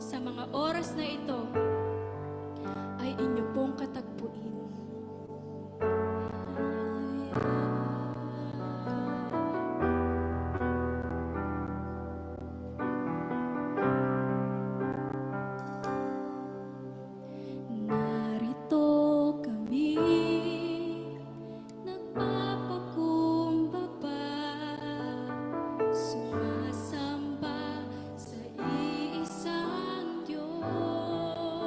Sa mga oras na ito ay inyo pong katagpuin. Narito kami, nagpapakumbaba, sumasamba sa iisang Diyos.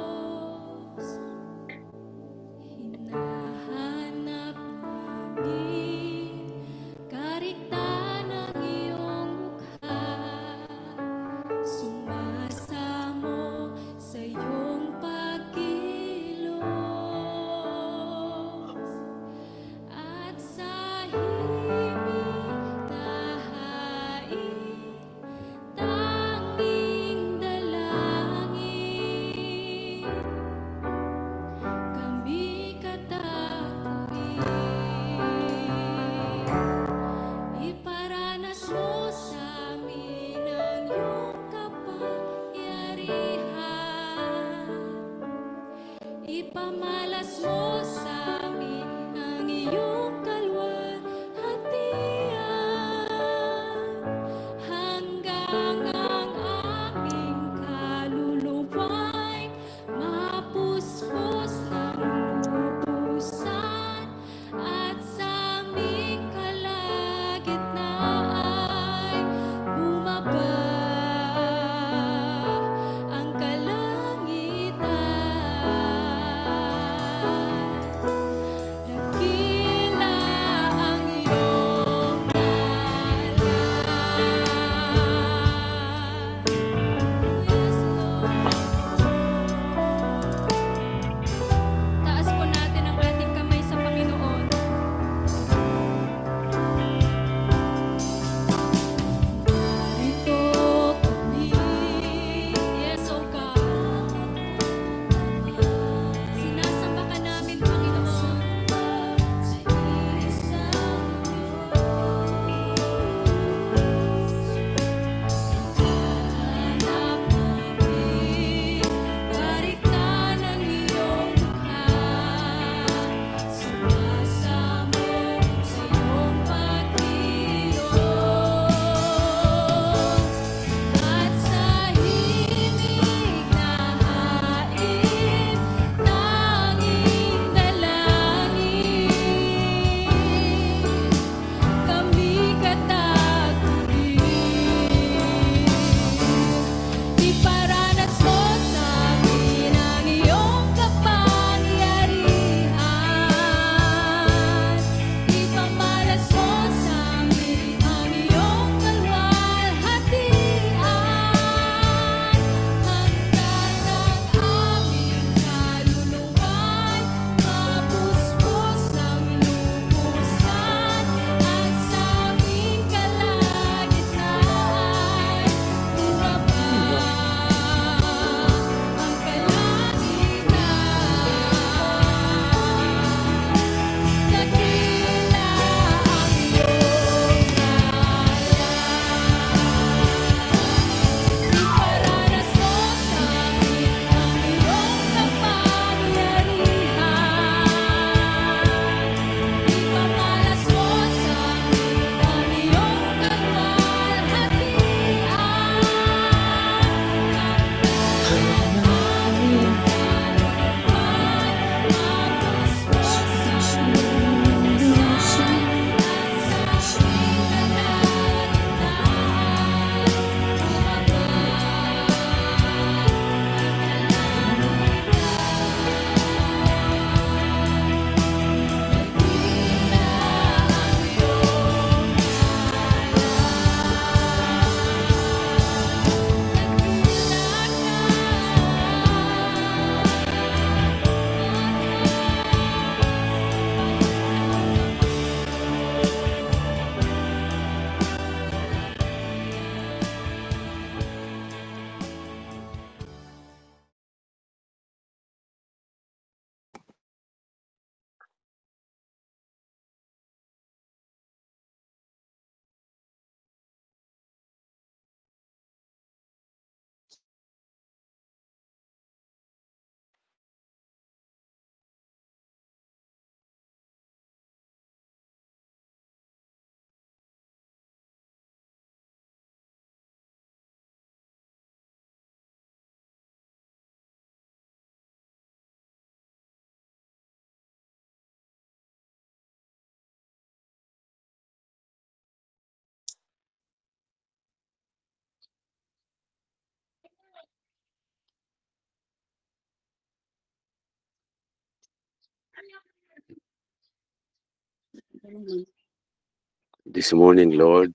This morning, Lord,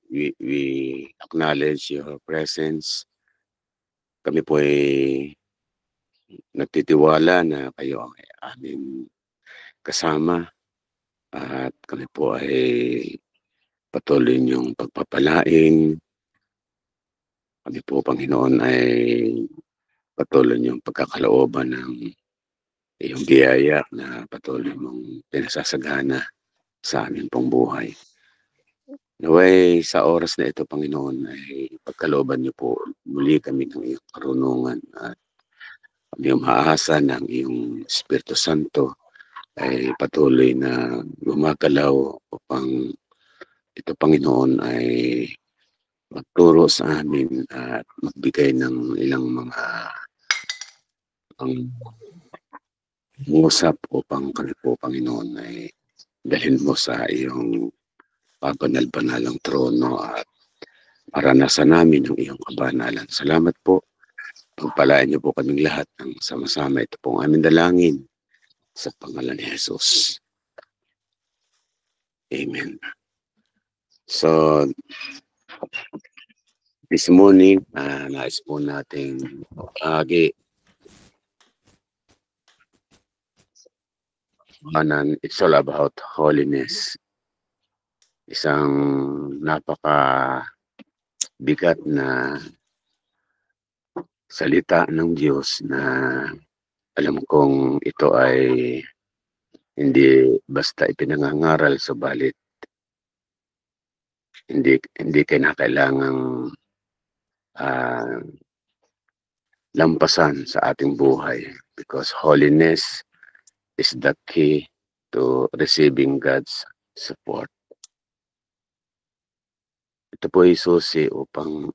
we acknowledge your presence. Kami po ay nagtitiwala na kayo ang aming kasama at kami po ay patuloy niyong pagpapalain. Kami po, Panginoon, ay patuloy niyong pagkakalooban ng iyong biyaya na patuloy mong pinasasagana sa amin pong buhay. Naway sa oras na ito, Panginoon, ay pagkalooban niyo po muli kami ng iyong karunungan at kami umaasa ng iyong Espiritu Santo ay patuloy na gumagalaw upang ito, Panginoon, ay magturo sa amin at magbigay ng ilang mga ngusap upang kami po, Panginoon, ay dalhin mo sa iyong pabanal-banalang trono at maranasan namin ang iyong kabanalan. Salamat po. Pagpalain niyo po kaming lahat ng sama-sama. Ito pong aming dalangin sa pangalan ni Jesus. Amen. So, this morning, nais po nating it's all about holiness. Isang napaka-bigat na salita ng Diyos na alam kong ito ay hindi basta ipinangangaral, subalit hindi kinakailangang lampasan sa ating buhay, because holiness is the key to receiving God's support. Ito po ay susi upang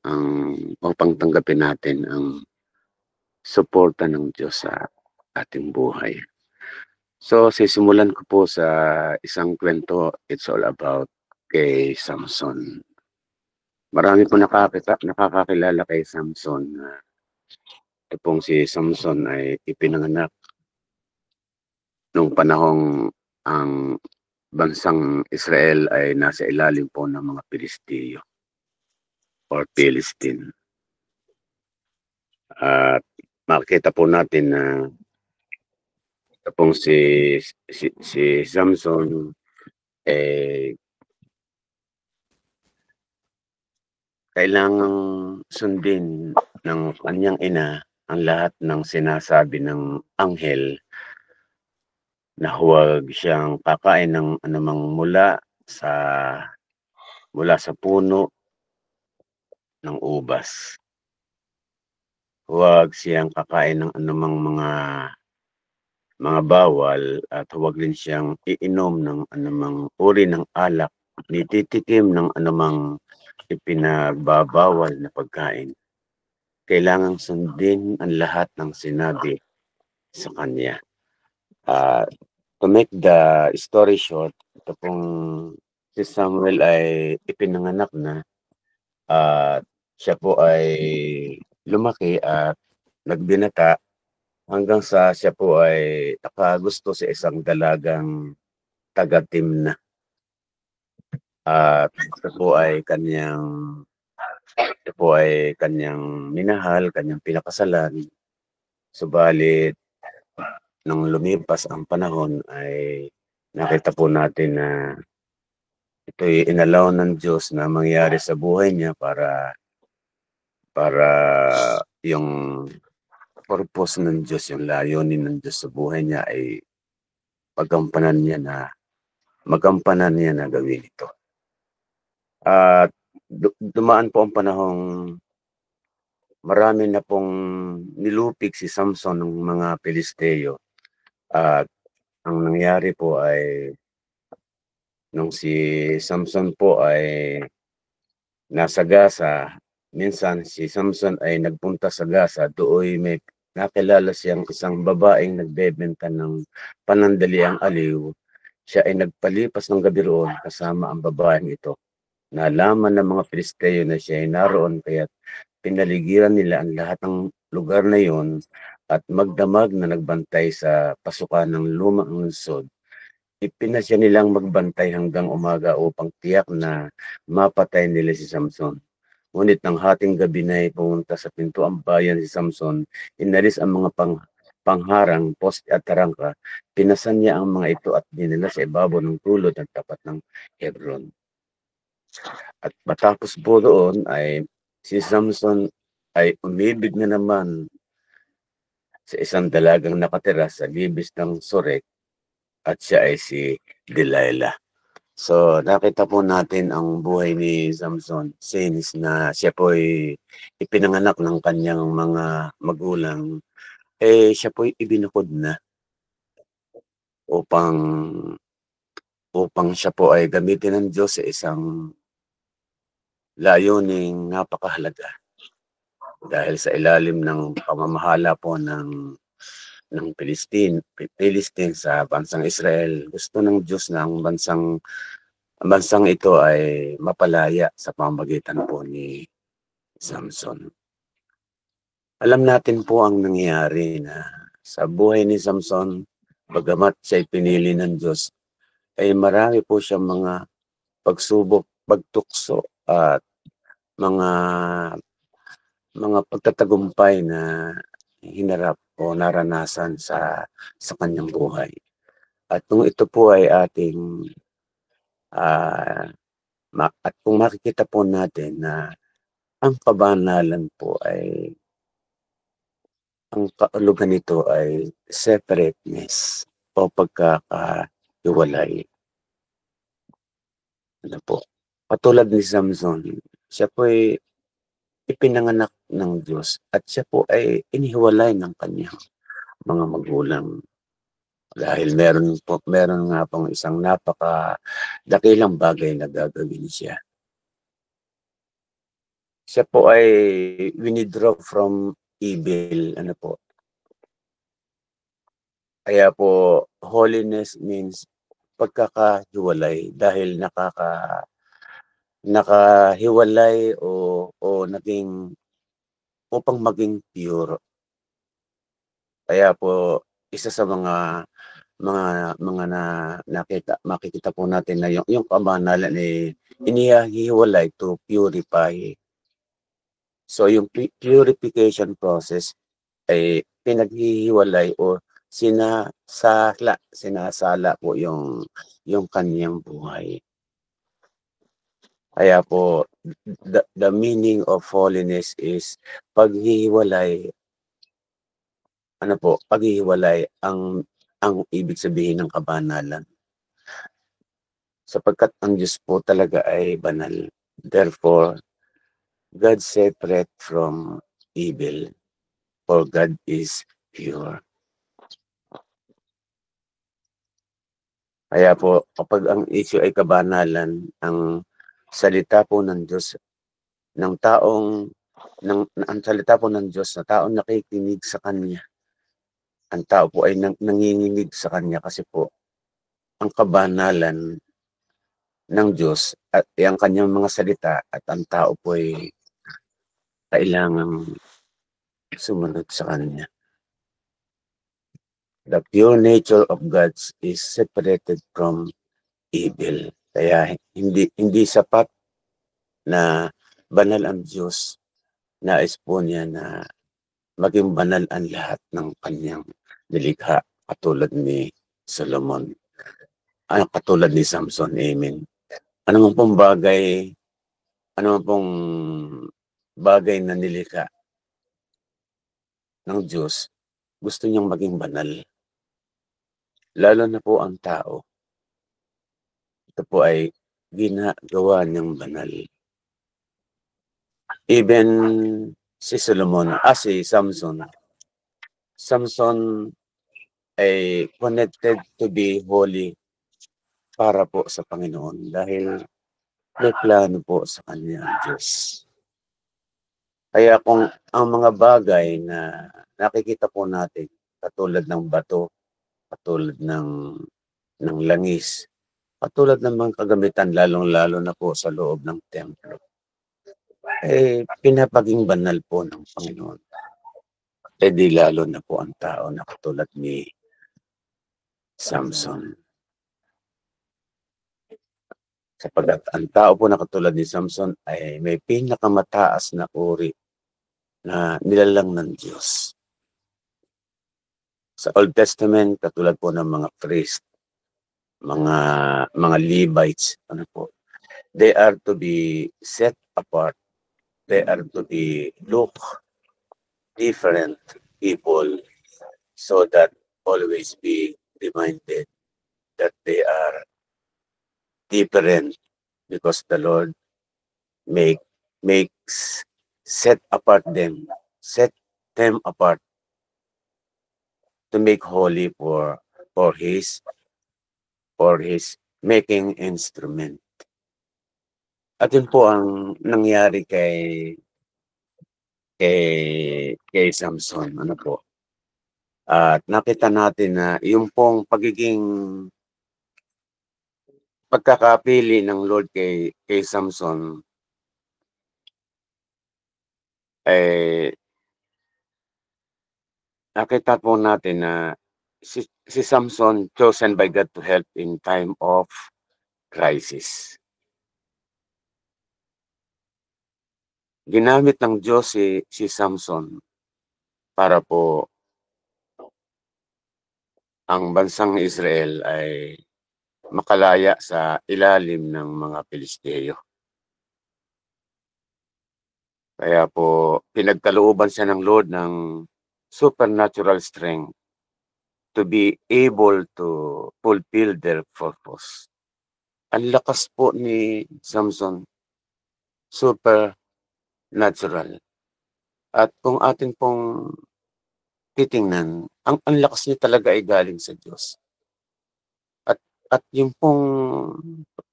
tanggapin natin ang suporta ng Diyos sa ating buhay. So, sisimulan ko po sa isang kwento. It's all about kay Samson. Marami po nakakakilala kay Samson. Ito pong si Samson ay ipinanganak nung panahong ang bansang Israel ay nasa ilalim po ng mga Pilisteo or Philistine. At makikita po natin na ito pong si Samson kailangang sundin ng kanyang ina ang lahat ng sinasabi ng anghel na huwag siyang kakain ng anumang mula sa puno ng ubas. Huwag siyang kakain ng anumang mga bawal at huwag rin siyang iinom ng anumang uri ng alak, nititikim ng anumang ipinagbabawal na pagkain. Kailangang sundin ang lahat ng sinabi sa kanya. To make the story short, ito pong si Samuel ay ipinanganak na at siya po ay lumaki at nagbinata hanggang sa siya po ay nakagusto sa isang dalagang taga-Timna. At ito po ay kanyang minahal, kanyang pinakasalan. Subalit, nung lumipas ang panahon ay nakita po natin na ito'y inalaw ng Diyos na mangyari sa buhay niya para yung purpose ng Diyos, yung layunin ng Diyos sa buhay niya ay magampanan niya na gawin ito. At dumaan po ang panahong marami na pong nilupig si Samson ng mga Pilisteo. At ang nangyari po ay nung si Samson po ay nasa Gaza, minsan si Samson ay nagpunta sa Gaza, doon may nakilala siyang isang babaeng nagbebenta ng panandaliang aliw. Siya ay nagpalipas ng gabi roon kasama ang babaeng ito. Nalaman ng mga Pilisteo na siya ay naroon, kaya pinaligiran nila ang lahat ng lugar na yon at magdamag na nagbantay sa pasukan ng lumang lungsod. ipinasya nilang magbantay hanggang umaga upang tiyak na mapatay nila si Samson. Ngunit nang hating gabi na'y pumunta sa pintuang bayan si Samson, inalis ang mga pangharang, poste at tarangka, pinasan niya ang mga ito at dinala sa ibabaw ng tulod ng tapat ng Hebron. At matapos po doon ay si Samson ay umibig na naman sa isang dalagang nakatira sa libis ng Sorek at siya ay si Delilah. So, nakita po natin ang buhay ni Samson since na siya po ay ipinanganak ng kanyang mga magulang, siya po ay ibinukod na upang upang siya po ay gamitin ng Diyos sa isang layuning napakahalaga. Dahil sa ilalim ng pamamahala po ng Palestine sa bansang Israel, gusto ng Diyos na ang bansang ito ay mapalaya sa pamamagitan po ni Samson. Alam natin po ang nangyari na sa buhay ni Samson, bagamat siya'y pinili ng Diyos, ay marami po siyang mga pagsubok, pagtukso at mga pagtatagumpay na hinarap o naranasan sa kanyang buhay. At kung ito po ay ating at kung makikita po natin na ang kabanalan po ay ang kaulugan nito ay separateness o pagkakahiwalay. Ano po? Katulad ni Samson, siya po ay ipinanganak ng Diyos at siya po ay inihiwalay ng kanyang mga magulang. Dahil meron nga pong isang napakadakilang bagay na gagawin siya. Siya po ay winidraw from evil. Ano po? Kaya po, holiness means pagkakahiwalay dahil nakahiwalay o naging upang maging pure. Kaya po, isa sa mga makikita po natin na yung kabanalan ay inihiwalay to purify. So yung purification process ay pinaghihiwalay o sinasala po yung kaniyang buhay. Kaya po the meaning of holiness is paghihiwalay. Ano po, paghihiwalay ang ibig sabihin ng kabanalan. Sapagkat ang Diyos po talaga ay banal. Therefore, God separate from evil, for God is pure. Kaya po, kapag ang issue ay kabanalan, ang salita po ng Diyos, ang salita po ng Diyos na taong nakikinig sa Kanya, ang tao po ay nanginginig sa Kanya kasi po, ang kabanalan ng Diyos at ang Kanyang mga salita at ang tao po ay kailangang sumunod sa Kanya. The pure nature of God is separated from evil. Kaya hindi sapat na banal ang Diyos. Nais po niya na maging banal ang lahat ng kanyang nilikha, katulad ni Solomon, katulad ni Samson. Amen. Ano man pong bagay na nilikha ng Diyos, gusto niyang maging banal. Lalo na po ang tao. Ito po ay ginagawa niyang banal. Even si Samson ay connected to be holy para po sa Panginoon dahil may plano po sa kanya ang Diyos. Kaya kung ang mga bagay na nakikita po natin, katulad ng bato, katulad ng langis, katulad ng mga kagamitan, lalong-lalo na po sa loob ng templo, pinapaging banal po ng Panginoon. Di lalo na po ang tao na katulad ni Samson. Sapagkat ang tao po na katulad ni Samson ay may pinakamataas na uri na nilalang ng Diyos. Sa Old Testament, katulad po ng mga priest, mga Levites, ano po, they are to be set apart. They are to be look different people so that always be reminded that they are different because the Lord makes set them apart to make holy for his making instrument. At yun po ang nangyari kay Samson, ano po. At nakita natin na yung pong pagiging pagkakapili ng Lord kay Samson eh nakita po natin na si Samson chosen by God to help in time of crisis. Ginamit ng Diyos si Samson para po ang bansang Israel ay makalaya sa ilalim ng mga Pilisteo. Kaya po pinagkalooban siya ng Lord ng supernatural strength to be able to fulfill their purpose. Ang lakas po ni Samson, supernatural. At kung atin pong titingnan, ang lakas niya talaga ay galing sa Diyos. At yung pong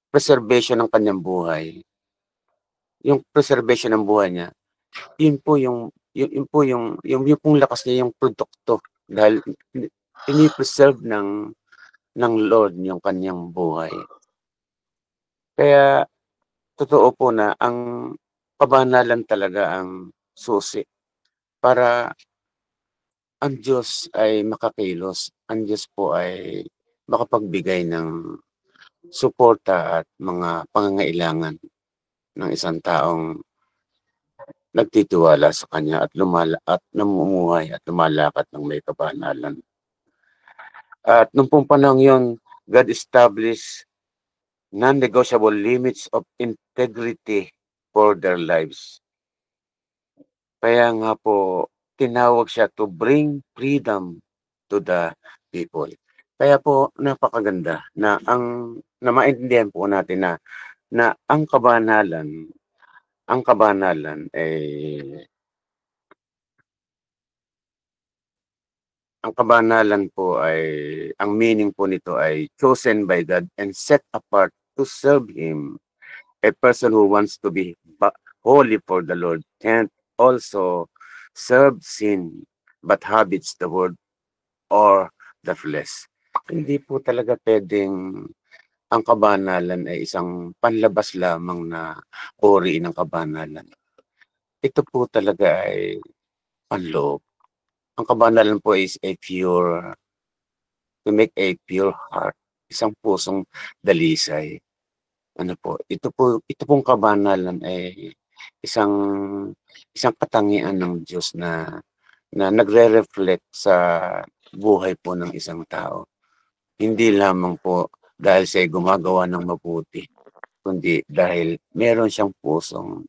preservation ng kanyang buhay, yung preservation ng buhay niya, yun pong lakas niya yung produkto dahil ini-preserve ng Lord yung kanyang buhay. Kaya totoo po na ang kabanalan talaga ang susi para ang Diyos ay makakilos, ang Diyos po ay makapagbigay ng suporta at mga pangangailangan ng isang taong nagtitiwala sa Kanya at namumuhay at lumalakad ng may kabanalan. At nung pong panahon yun, God established non-negotiable limits of integrity for their lives. Kaya nga po, tinawag siya to bring freedom to the people. Kaya po, napakaganda na maintindihan po natin na ang kabanalan po ay, ang meaning po nito ay chosen by God and set apart to serve Him. A person who wants to be holy for the Lord can't also serve sin, but habits the word or the flesh. Hindi po talaga pwedeng ang kabanalan ay isang panlabas lamang na uri ng kabanalan. Ito po talaga ay panloob. Ang kabanalan po is to make a pure heart, isang pusong dalisay. Ano po, ito pong kabanalan ay isang katangian ng Diyos na nagre-reflect sa buhay po ng isang tao. Hindi lamang po dahil siya gumagawa ng mabuti, kundi dahil meron siyang pusong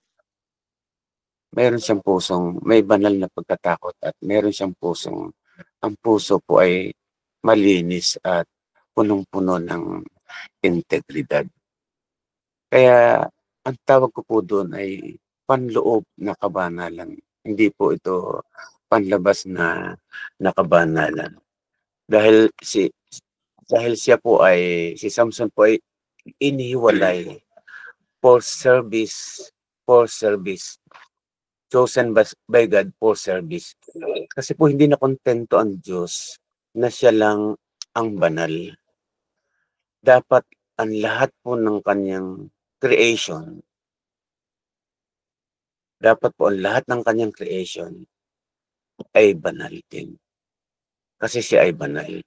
may banal na pagkatakot at meron siyang pusong ang puso po ay malinis at punong-puno ng integridad. Kaya ang tawag ko po doon ay panloob na kabanalan. Hindi po ito panlabas na kabanalan. Dahil si Samson po ay inihiwalay for service. Chosen by God for service. Kasi po hindi na kontento ang Diyos na siya lang ang banal. Dapat ang lahat po ng kanyang creation, ay banal din. Kasi siya ay banal.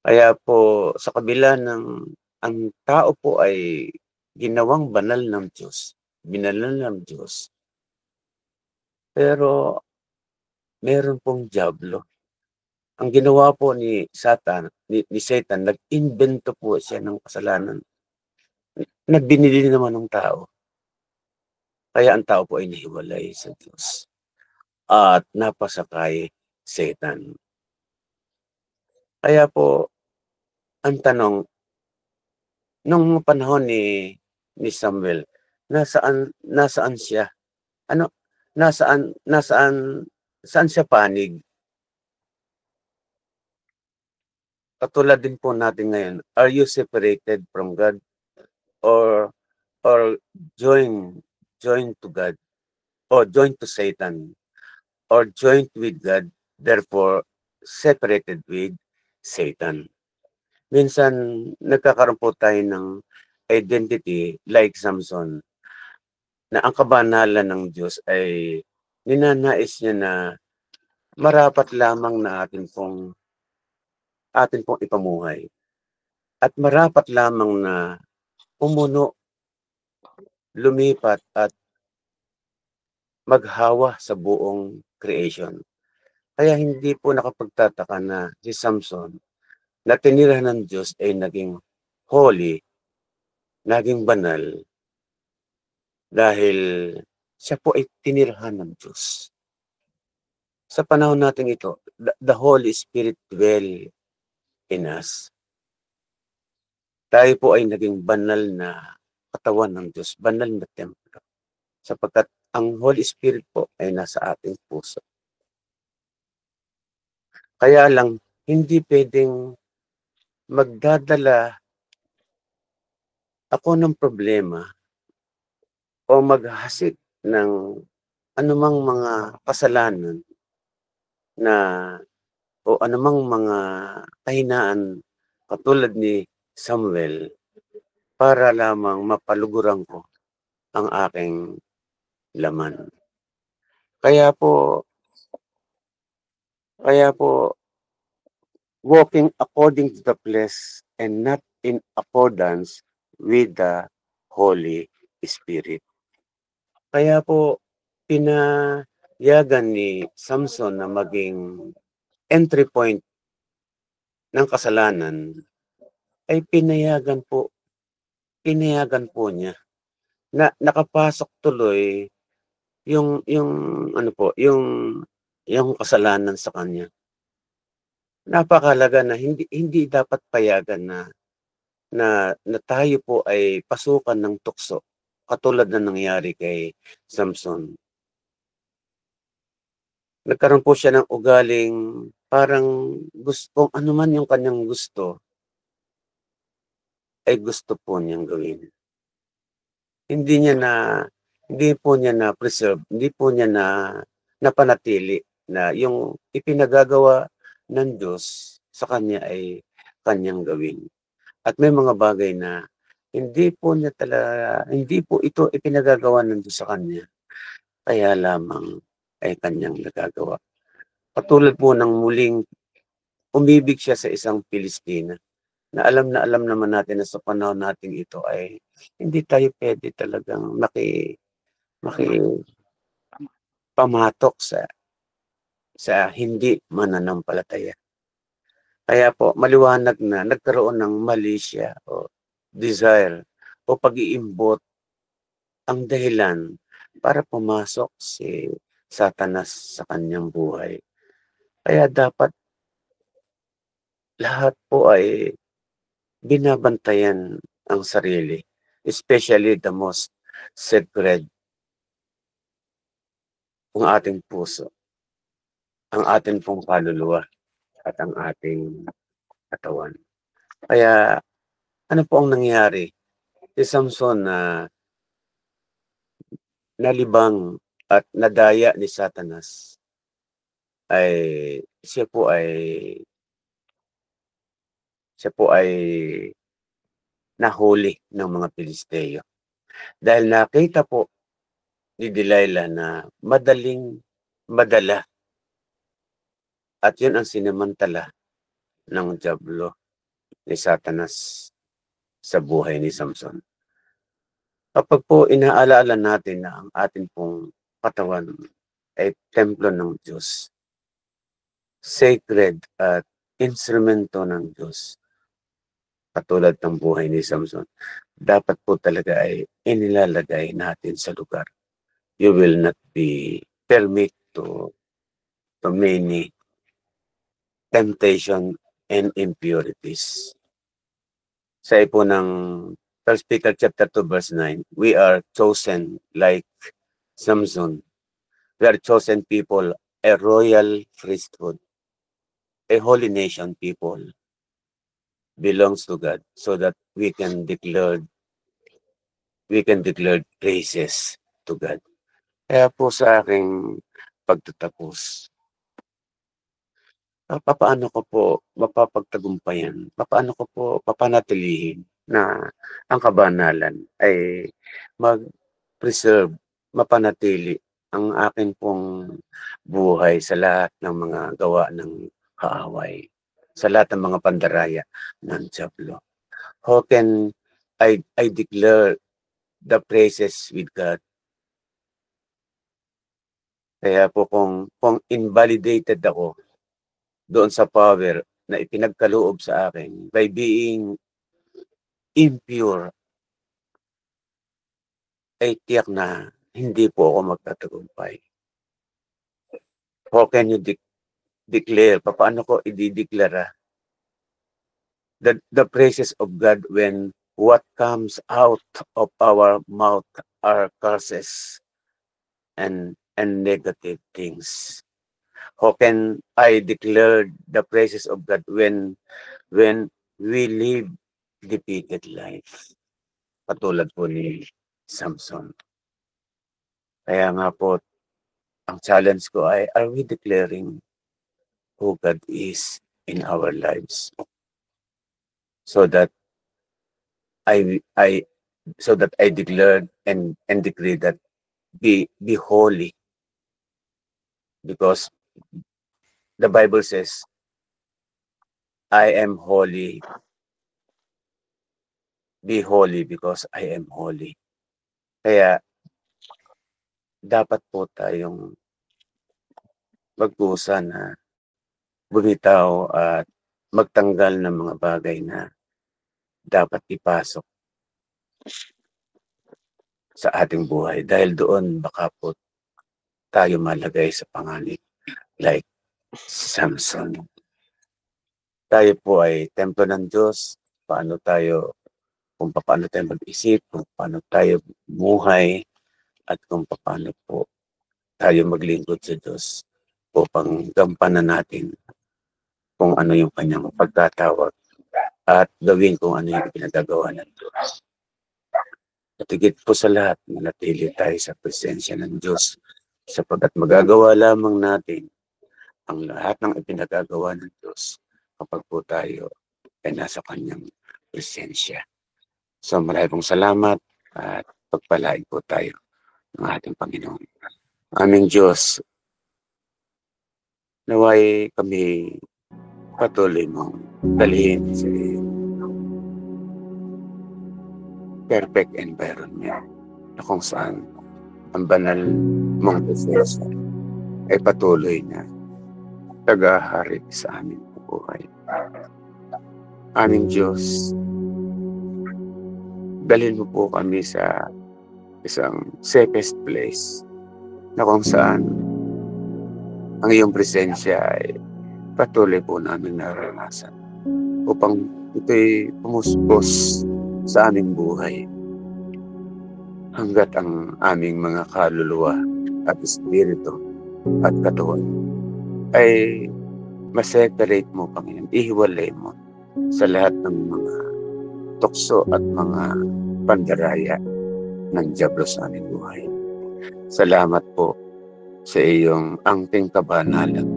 Kaya po sa kabila ng ang tao po ay ginawang banal ng Diyos, binanal ng Diyos. Pero meron pong dyablo. Ang ginawa po ni Satan, nag-imbento po siya ng kasalanan na binili naman ng tao. Kaya ang tao po ay nahiwalay sa Diyos at napasa kay Satan. Kaya po, ang tanong, nung panahon ni Samuel, nasaan siya? Ano, saan siya panig? Katulad din po natin ngayon, are you separated from God or join to God or join to Satan or joined with God, therefore separated with Satan? Minsan nagkakaroon po tayo ng identity like Samson, na ang kabanalan ng Diyos ay ninanais niya na marapat lamang na atin pong ipamuhay at marapat lamang na umuno, lumipat at maghawa sa buong creation. Kaya hindi po nakapagtataka na si Samson na tinirahan ng Diyos ay naging holy, naging banal, dahil siya po ay tinirahan ng Diyos. Sa panahon natin ito, the Holy Spirit dwell in us. Tayo po ay naging banal na katawan ng Diyos, banal na templo, sapagkat ang Holy Spirit po ay nasa ating puso. Kaya lang, hindi pwedeng magdadala ako ng problema o maghasik ng anumang mga kasalanan na o anumang mga kahinaan katulad ni Samuel para lamang mapaluguran ko ang aking laman. Kaya po walking according to the flesh and not in accordance with the Holy Spirit. Kaya po pinayagan ni Samson na maging entry point ng kasalanan ay pinayagan po niya na nakapasok tuloy yung kasalanan sa kanya. Napakahalaga na hindi dapat payagan na tayo po ay pasukan ng tukso katulad na nangyari kay Samson. Nagkaroon po siya ng ugaling parang kung ano man yung kanyang gusto ay gusto po niyang gawin. Hindi po niya na preserve, hindi po niya na napanatili na yung ipinagagawa ng Diyos sa kanya ay kanyang gawin. At may mga bagay na hindi po ito ipinagagawa ng Diyos sa kanya. Kaya lamang ay kanyang nagagawa. Katulad po ng muling umibig siya sa isang Pilistine na alam naman natin na sa panahon natin ito ay hindi tayo pwede talagang pamatok sa hindi mananampalataya. Kaya po maliwanag na nagkaroon ng mali siya o desire o pag-iimbot ang dahilan para pumasok si Satanas sa kanyang buhay. Kaya dapat lahat po ay binabantayan ang sarili, especially the most sacred, ang ating puso, ang ating pong kaluluwa, at ang ating katawan. Kaya ano po ang nangyari? Si Samson na nalibang at nadaya ni Satanas ay siya po ay nahuli ng mga Pilisteo. Dahil nakita po ni Delilah na madaling madala. At yun ang sinamantala ng dyablo ni Satanas sa buhay ni Samson. Kapag po inaalaala natin na ang atin pong katawan ay templo ng Diyos, sacred at instrumento ng Diyos, katulad ng buhay ni Samson, dapat po talaga ay inilalagay natin sa lugar. You will not be permit to many temptation and impurities. Sa po ng 1 Peter chapter 2 verse 9, we are chosen like Samson. We are chosen people, a royal priesthood, a holy nation people belongs to God so that we can declare praises to God. Kaya po sa aking pagtatapos, papaano ko po mapapagtagumpayan, papaano ko po papanatilihin na ang kabanalan ay mag-preserve, mapanatili ang akin pong buhay sa lahat ng mga gawa ng kaaway, sa lahat ng mga pandaraya ng dyablo. How can I declare the praises with God? Kaya po kung invalidated ako doon sa power na ipinagkaloob sa akin by being impure, ay tiyak na hindi po ako magtatagumpay. How can you declare? Paano ko idideklara the praises of God when what comes out of our mouth are curses and negative things? How can I declare the praises of God when we live defeated life? Katulad po ni Samson. Kaya nga po, ang challenge ko ay, are we declaring who God is in our lives? So that I declared and decree that be holy, because the Bible says, I am holy. Be holy because I am holy. Kaya dapat po tayong magpusa na bumitaw at magtanggal ng mga bagay na dapat ipasok sa ating buhay. Dahil doon baka po tayo malagay sa panganib like Samson. Tayo po ay templo ng Diyos. Paano tayo mag-isip, kung paano tayo buhay, at kung paano po tayo maglingkod sa Diyos upang gampanan natin kung ano yung kanyang pagtatawag at gawin kung ano yung pinagagawa ng Diyos. At higit po sa lahat, manatili tayo sa presensya ng Diyos sapagkat magagawa lamang natin ang lahat ng ipinagagawa ng Diyos kapag po tayo ay nasa kanyang presensya. So marami pong salamat at pagpalain po tayo ng ating Panginoon. Aming Diyos, naway kami patuloy mong dalhin sa perfect environment na kung saan ang banal mong presensya ay patuloy na tagahari sa aming buhay. Aming Diyos, dalhin mo po kami sa isang safest place na kung saan ang iyong presensya ay patuloy po namin naranasan upang ito'y pumuspos sa aming buhay hanggat ang aming mga kaluluwa at espiritu at katawan ay ma-separate mo, Panginoon, ihiwalay mo sa lahat ng mga tukso at mga pandaraya ng dyablo sa aming buhay. Salamat po sa iyong angking kabanalan.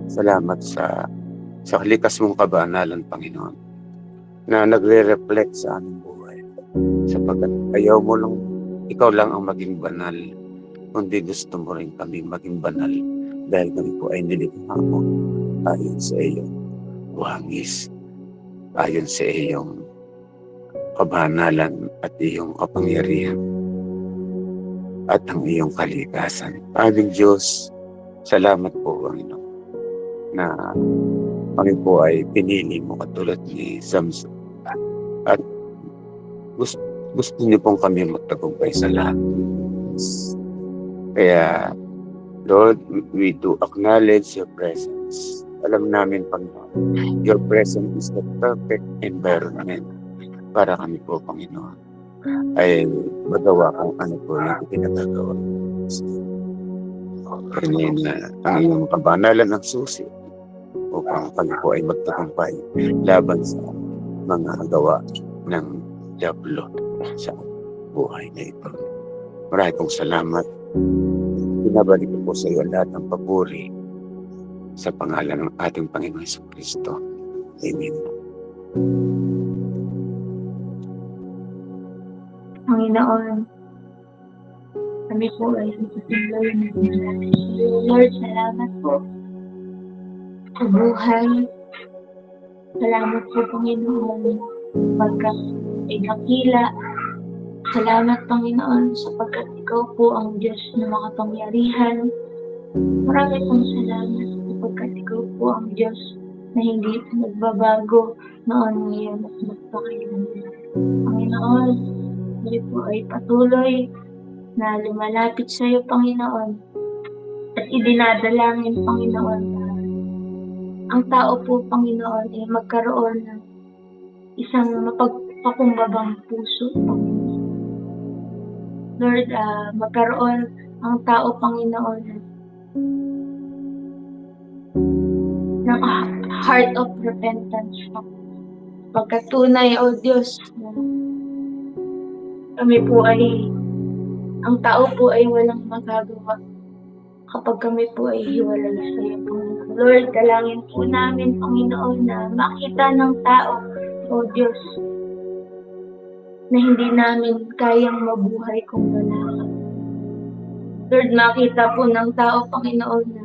Salamat sa likas mong kabanalan, Panginoon, na nagre-reflect sa aming buhay. Sapagkat ayaw mo lang, ikaw lang ang maging banal, kundi gusto mo rin kami maging banal dahil kami po ay nilikha mo ayon sa iyong wangis, ayon sa iyong kabanalan at iyong kapangyarihan at ang iyong kalikasan. Aming Diyos, salamat po, Panginoon, na kami po ay pinili mo katulad ni Samson. At gusto niyo pong kami magtagumpay sa lahat. Kaya, Lord, we do acknowledge your presence. Alam namin, Panginoon, your presence is the perfect environment para kami po, Panginoon, ay magawa kung ano po yung pinagagawa. Ganyan na ang iyong kabanalan ng susi upang kami po ay magtagumpay laban sa mga gawa ng Diablo sa buhay na ito. Maraming pong salamat. Binabalik ko po sa iyo lahat ng papuri sa pangalan ng ating Panginoon Jesucristo. Amen. Panginoon, kami po ay itutuloy na natin sa iyo. Lord, salamat po sa buhay. Salamat po, Panginoon, pagkat ay dakila. Salamat, Panginoon, sapagkat ikaw po ang Diyos na makapangyarihan. Marami pong salamat sapagkat ikaw po ang Diyos na hindi nagbabago noon, ngayon at magpakailanman. Panginoon, kami po ay patuloy na lumalapit sa iyo, Panginoon, at idinadalangin, Panginoon, na ang tao po, Panginoon, ay magkaroon ng isang mapagpakumbabang puso, Panginoon. Lord, magkaroon ang tao, Panginoon, ng heart of repentance. Pagkatunay, O Diyos, na kami po ay, ang tao po ay walang magagawa kapag kami po ay hiwalay sa iyo, Panginoon. Lord, dalangin po namin, Panginoon, na makita ng tao, O Diyos, na hindi namin kayang mabuhay kung wala ka. Lord, makita po ng tao, Panginoon, na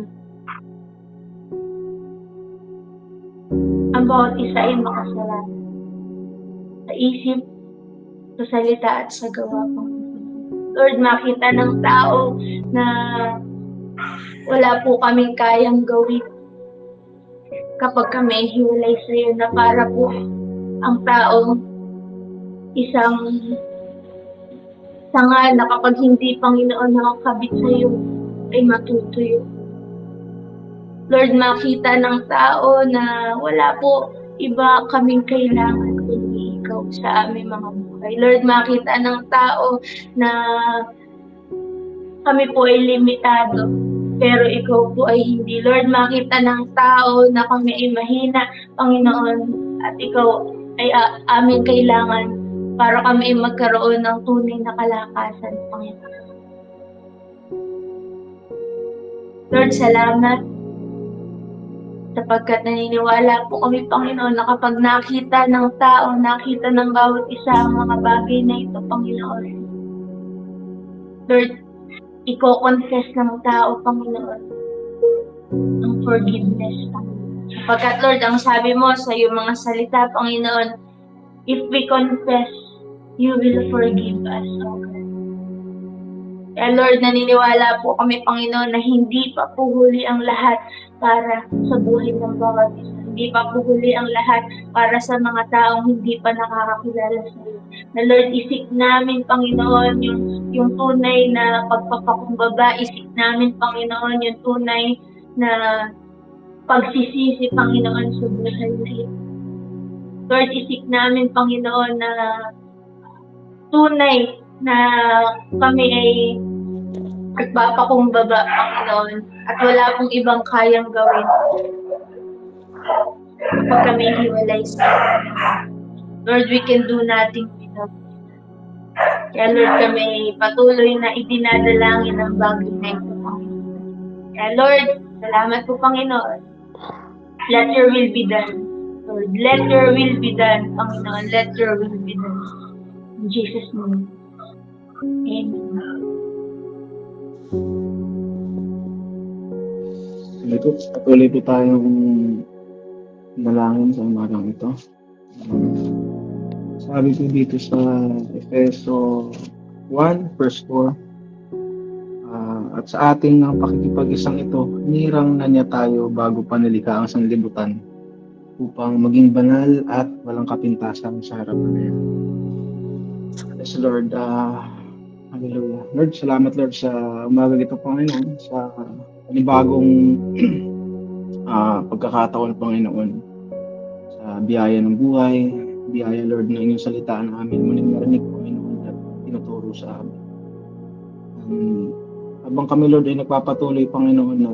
ang bawat isa ay makasalanan sa isip, sa salita at sa gawa, Panginoon. Lord, makita ng tao na wala po kaming kayang gawin kapag kami hiwalay sa iyo, na para po ang tao isang sanga na kapag hindi, Panginoon, nakakabit sa iyo ay matutuyo. Lord, makita ng tao na wala po iba kaming kailangan kundi ikaw sa aming mga buhay. Lord, makita ng tao na kami po ay limitado, pero ikaw po ay hindi. Lord, makita ng tao na kami ay mahina, Panginoon, at ikaw ay aming kailangan para kami ay magkaroon ng tunay na kalakasan, Panginoon. Lord, salamat sapagkat naniniwala po kami, Panginoon, na kapag nakita ng tao, nakita ng bawat isa ang mga bagay na ito, Panginoon, Lord, i-confess ng tao, Panginoon, ang forgiveness, Panginoon. Sapagkat, Lord, ang sabi mo sa iyong mga salita, Panginoon, if we confess, you will forgive us, O God. Kaya, Lord, naniniwala po kami, Panginoon, na hindi pa po huli ang lahat para sa buhay ng bawat isa. Hindi pa po huli ang lahat para sa mga taong hindi pa nakakakilala sa iyo. Na, Lord, isik namin, Panginoon, yung tunay na pagpapakumbaba. Isik namin, Panginoon, yung tunay na pagsisisi, Panginoon, sa buhay na ito. Lord, isik namin, Panginoon, na tunay na kami ay nagpapakumbaba, Panginoon, at wala pong ibang kayang gawin kapag kami hiwalay sa iyo. Lord, we can do nothing without you. Kaya, Lord, kami patuloy na idinadalangin ang bagay na ito, Panginoon. Kaya, Lord, salamat po, Panginoon. Let your will be done. Lord, let your will be done, Panginoon. Let your will be done. In Jesus' name. Amen. Patuloy po tayong dalangin sa umagang ito. Sabi ko dito sa Efeso 1 verse 4, at sa ating pakikipag-isang ito, hinirang na niya tayo bago pa nilikha ang sanlibutan upang maging banal at walang kapintasan sa harapan niya. Yes, Lord. Hallelujah. Lord, salamat Lord sa umaga ito, Panginoon, sa panibagong pagkakataon, Panginoon, sa biyaya ng buhay, biyaya, Lord, ng inyong salita na amin muling narinig, Panginoon, at tinuturo sa amin. Habang kami, Lord, ay nagpapatuloy, Panginoon, na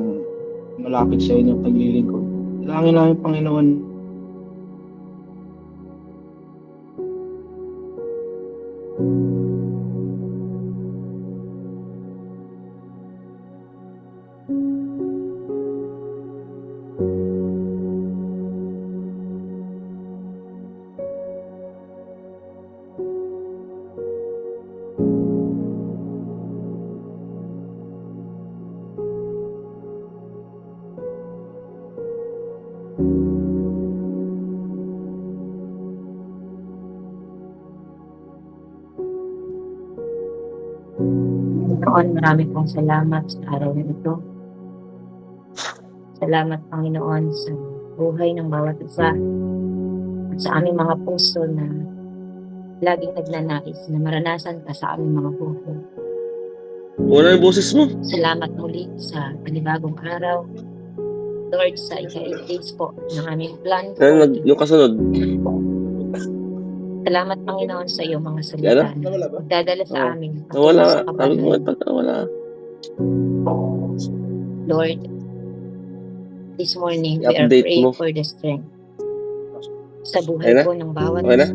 malapit sa inyong paglilingkod, ilangin namin, Panginoon, Panginoon, marami pong salamat sa araw na ito. Salamat, Panginoon, sa buhay ng bawat isa at sa aming mga puso na laging nagnanais na maranasan ka sa aming mga buhay. Wala yung boses mo. Salamat muli sa panibagong araw. Lord, sa ika-8 days po ng aming plan. Yung kasunod. Salamat, Panginoon, sa iyong mga salita na magdadala sa amin patungo Nawala. sa Sabi mo, kabanalan. wala. Lord, this morning we are I-update praying mo. for the strength sa buhay Okay na? po ng bawat Okay na? isa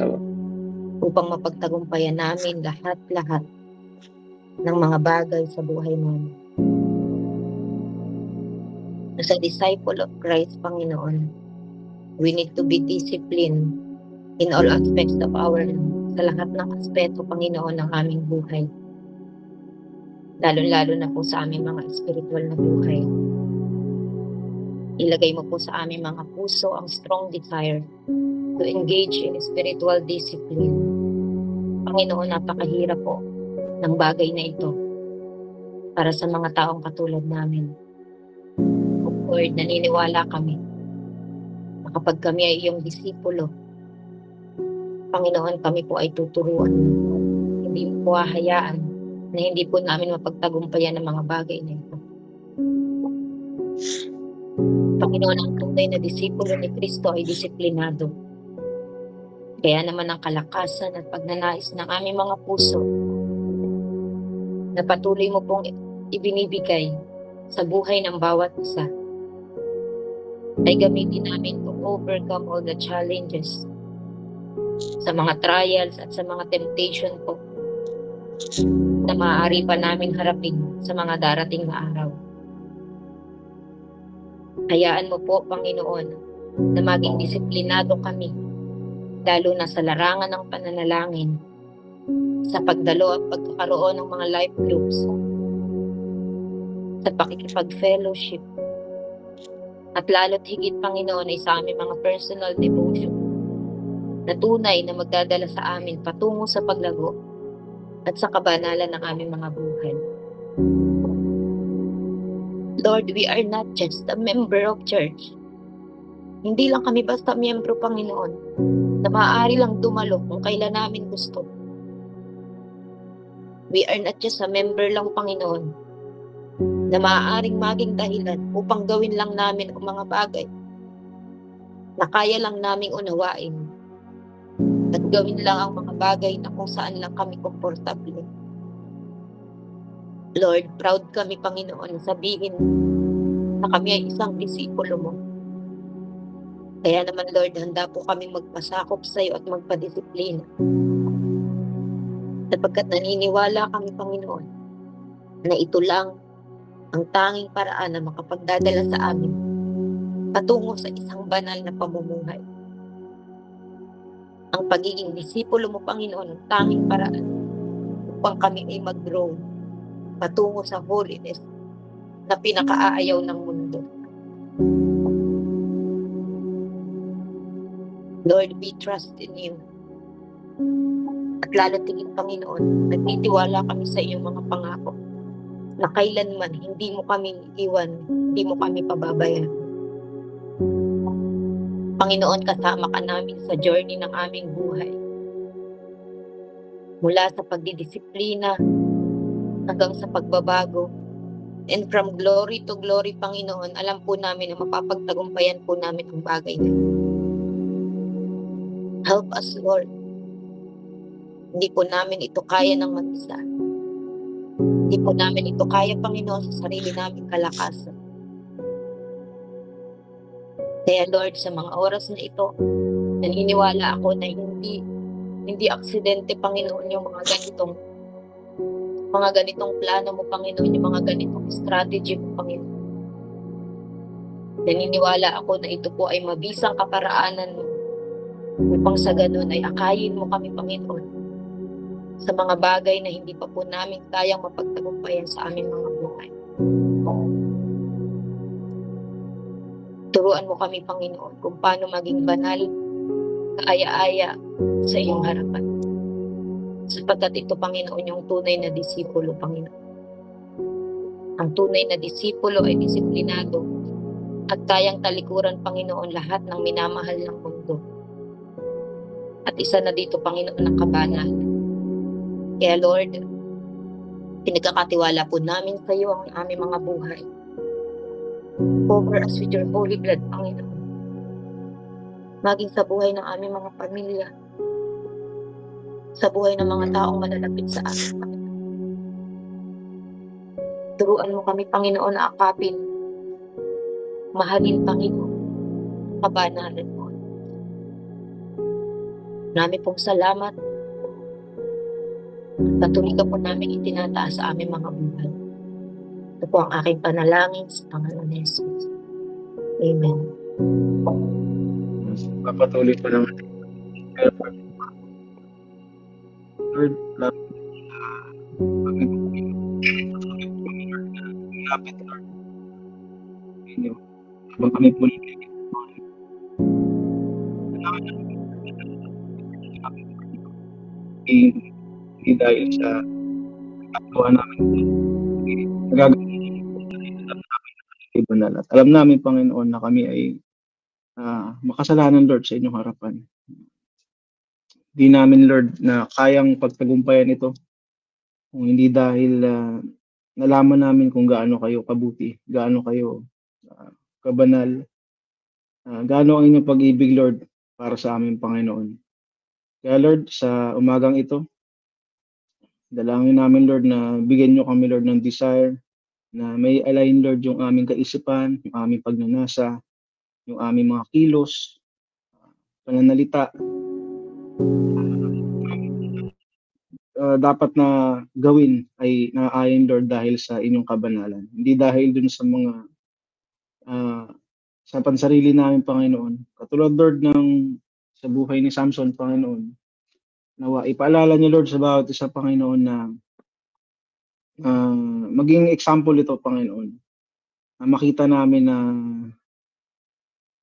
Tama. upang mapagtagumpayan namin lahat-lahat ng mga bagay sa buhay namin. As a disciple of Christ, Panginoon, we need to be disciplined in all aspects of our life, sa lahat ng aspeto, Panginoon, ng aming buhay. Lalo-lalo na po sa aming mga spiritual na buhay. Ilagay mo po sa aming mga puso ang strong desire to engage in spiritual discipline. Panginoon, napakahirap po ng bagay na ito para sa mga taong katulad namin. Lord, naniniwala kami na kapag kami ay iyong disipulo, Panginoon, kami po ay tuturuan. Hindi mo po hahayaan na hindi po namin mapagtagumpayan ang mga bagay na ito. Panginoon, ang tunay na disipulo ni Kristo ay disiplinado. Kaya naman ang kalakasan at pagnanais ng aming mga puso na patuloy mo pong ibinibigay sa buhay ng bawat isa ay gamitin namin to overcome all the challenges sa mga trials at sa mga temptation po na maaari pa namin harapin sa mga darating na araw. Hayaan mo po, Panginoon, na maging disiplinado kami, lalo na sa larangan ng pananalangin, sa pagdalo at pagkakaroon ng mga life groups, sa pakikipag-fellowship, at lalo't higit, Panginoon, ay sa aming mga personal devotion na tunay na magdadala sa amin patungo sa paglago at sa kabanalan ng aming mga buhay. Lord, we are not just a member of church. Hindi lang kami basta miyembro, Panginoon, na maaari lang dumalo kung kailan namin gusto. We are not just a member lang, Panginoon, na maaaring maging dahilan upang gawin lang namin ang mga bagay na kaya lang naming unawain at gawin lang ang mga bagay na kung saan lang kami komportable. Lord, proud kami, Panginoon, sabihin na kami ay isang disipulo mo. Kaya naman, Lord, handa po kami magpasakop sa iyo at magpadisiplina. Sapagkat naniniwala kami, Panginoon, na ito lang ang tanging paraan na makapagdadala sa amin patungo sa isang banal na pamumuhay. Ang pagiging disipulo mo, Panginoon, ang tanging paraan upang kami ay mag-grow patungo sa holiness na pinakaayaw ng mundo. Lord, we trust in you. lalo tigit, Panginoon, nagtitiwala kami sa iyong mga pangako na kailanman hindi mo kami iwan, hindi mo kami pababayaan. Panginoon, kasama ka namin sa journey ng aming buhay. Mula sa pagdidisiplina hanggang sa pagbabago. And from glory to glory, Panginoon, alam po namin na mapapagtagumpayan po namin ang bagay na ito. Help us, Lord. Hindi po namin ito kaya ng mag-isa. Hindi po namin ito kaya, Panginoon, sa sarili namin kalakasan. Kaya, Lord, sa mga oras na ito, naniniwala ako na hindi aksidente, Panginoon, yung mga ganitong plano mo, Panginoon, yung mga ganitong strategy mo, Panginoon. Naniniwala ako na ito po ay mabisang kaparaanan mo upang sa ganun ay akayin mo kami, Panginoon, sa mga bagay na hindi pa po namin kayang mapagtagumpayan sa aming mga buhay. Turuan mo kami, Panginoon, kung paano maging banal, kaaya-aya sa iyong harapan. Sapagkat ito, Panginoon, yung tunay na disipulo, Panginoon. Ang tunay na disipulo ay disiplinado at kayang talikuran, Panginoon, lahat ng minamahal ng mundo. At isa na dito, Panginoon, ang kabanalan. Kaya, Lord, pinagkakatiwala po namin sa iyo ang aming mga buhay. Cover us with your holy blood, Panginoon. Maging sa buhay ng aming mga pamilya, sa buhay ng mga taong malalapit sa amin, Panginoon. Turuan mo kami, Panginoon, na akapin, mahalin, Panginoon, kabanalan mo. Marami pong salamat. Patuloy ka po namin itinataas sa aming mga buhay. Ito po ang aking panalangin sa pangalan ni Jesus. Amen. Papatuloy pa naman. Lord, lapit, Lord. Inyo. Habang kami po hindi dahil sa paggawa namin nagagawin banal. At alam namin, Panginoon, na kami ay makasalanan, Lord, sa inyong harapan. Di namin, Lord, na kayang pagtagumpayan ito kung hindi dahil nalaman namin kung gaano kayo kabuti, gaano kayo kabanal, gaano ang inyong pag-ibig, Lord, para sa aming Panginoon. Kaya, Lord, sa umagang ito, dalangin namin, Lord, na bigyan nyo kami, Lord, ng desire na may align, Lord, yung aming kaisipan, yung aming pagnanasa, yung aming mga kilos, pananalita, dapat na gawin ay naayon, Lord, dahil sa inyong kabanalan. Hindi dahil dun sa mga sa pansarili namin, Panginoon. Katulad, Lord, sa buhay ni Samson, Panginoon. Nawa, ipaalala niyo, Lord, sa bawat isa, Panginoon, na maging example ito, Panginoon. Na makita namin na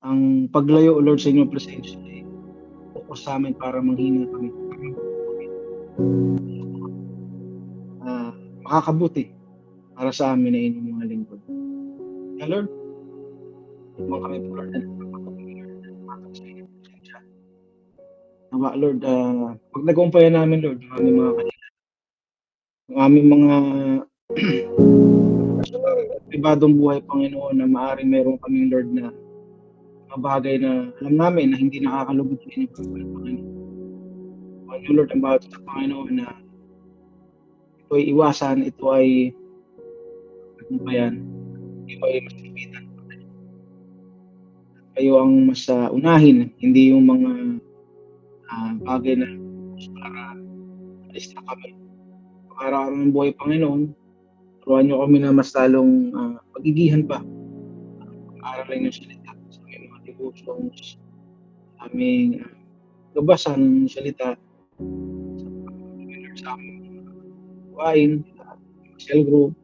ang paglayo, Lord, sa inyong presensya ay focus sa amin para manghina kami. Makakabuti para sa amin na inyong mga lingkod. Kaya, Lord, ibang kami po, Lord, nawa, Lord, pag nag-umpaya namin, Lord, yung aming mga kanila, yung aming mga pribadong buhay, Panginoon, na maaaring meron kaming, Lord, na mga bagay na alam namin na hindi nakakalugod sa inyong Panginoon. Ano, Lord, ang bawat sa Panginoon na ito ay iwasan, ito ay nagkumpayan, ito ay mas kapitan. Kayo ang mas unahin, hindi yung mga bagay na para alis na kami. Araw-araw ng buhay, Panginoon, turuan niyo kami na mas lalong pagigihan pa. Aralin yung salita sa aming mga devotions, aming gabasan ng salita sa aming kuwain, cell group,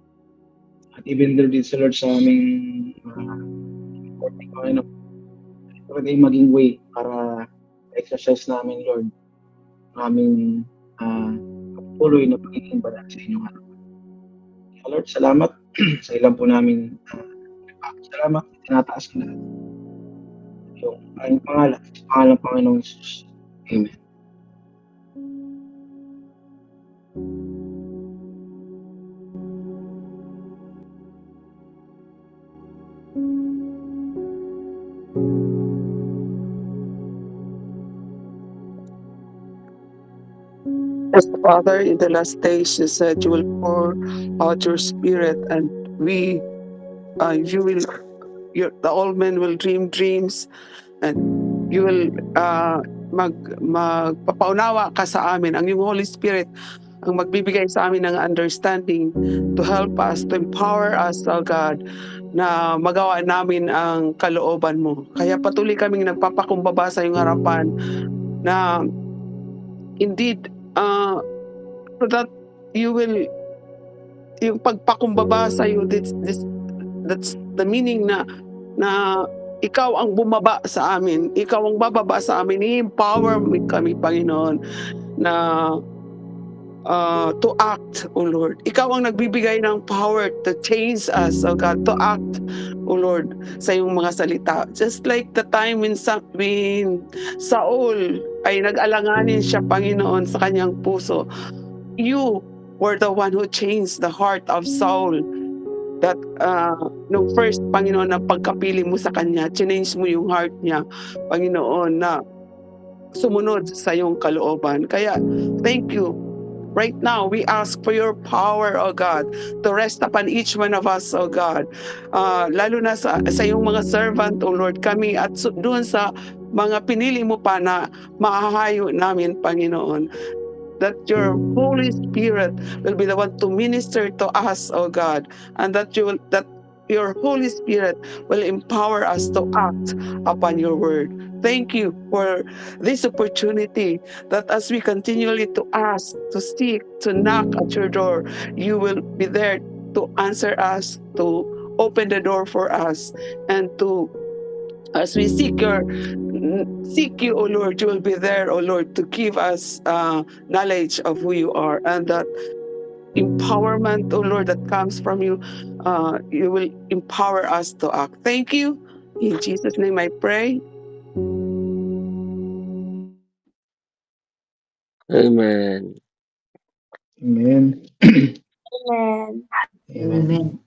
at even din sa Lord sa aming supporting Panginoon. Ito ay maging way para exercise namin, Lord, aming patuloy na pagiging banal sa inyong harapan. Lord, salamat sa ilan po namin. Salamat, tinataas ko lahat. Yung aking pangalan, sa pangalan ng Panginoong Jesus. Amen. As Father, in the last days, you said you will pour out your Spirit, and the old men will dream dreams, and you will magpapaunawa ka sa amin. Ang yung Holy Spirit ang magbibigay sa amin ng understanding to help us, to empower us, oh God, na magawa namin ang kalooban mo. Kaya patuloy kaming nagpapakumbaba sa iyong harapan na indeed, so that you will, yung pagpakumbaba sa iyo, that's the meaning na ikaw ang bumaba sa amin, ikaw ang bababa sa amin, i-empower mo kami, Panginoon, na to act, O Lord. Ikaw ang nagbibigay ng power to change us, O God, to act, O Lord, sa iyong mga salita. Just like the time when Saul ay nag-alanganin siya, Panginoon, sa kanyang puso. You were the one who changed the heart of Saul. That nung first, Panginoon, na pagkapili mo sa kanya, change mo yung heart niya, Panginoon, na sumunod sa iyong kalooban. Kaya, thank you. Right now, we ask for your power, O God, to rest upon each one of us, O God. Lalo na sa iyong mga servant, O Lord, kami at doon sa mga pinili mo pa na mahahayo namin, Panginoon. That your Holy Spirit will be the one to minister to us, O God, and that your Holy Spirit will empower us to act upon your word. Thank you for this opportunity that as we continually to ask, to seek, to knock at your door, you will be there to answer us, to open the door for us, and to, as we seek you, O Lord, you will be there, O Lord, to give us knowledge of who you are, and that empowerment, O Lord, that comes from you, you will empower us to act. Thank you. In Jesus' name I pray. Amen. Amen. Amen. Amen.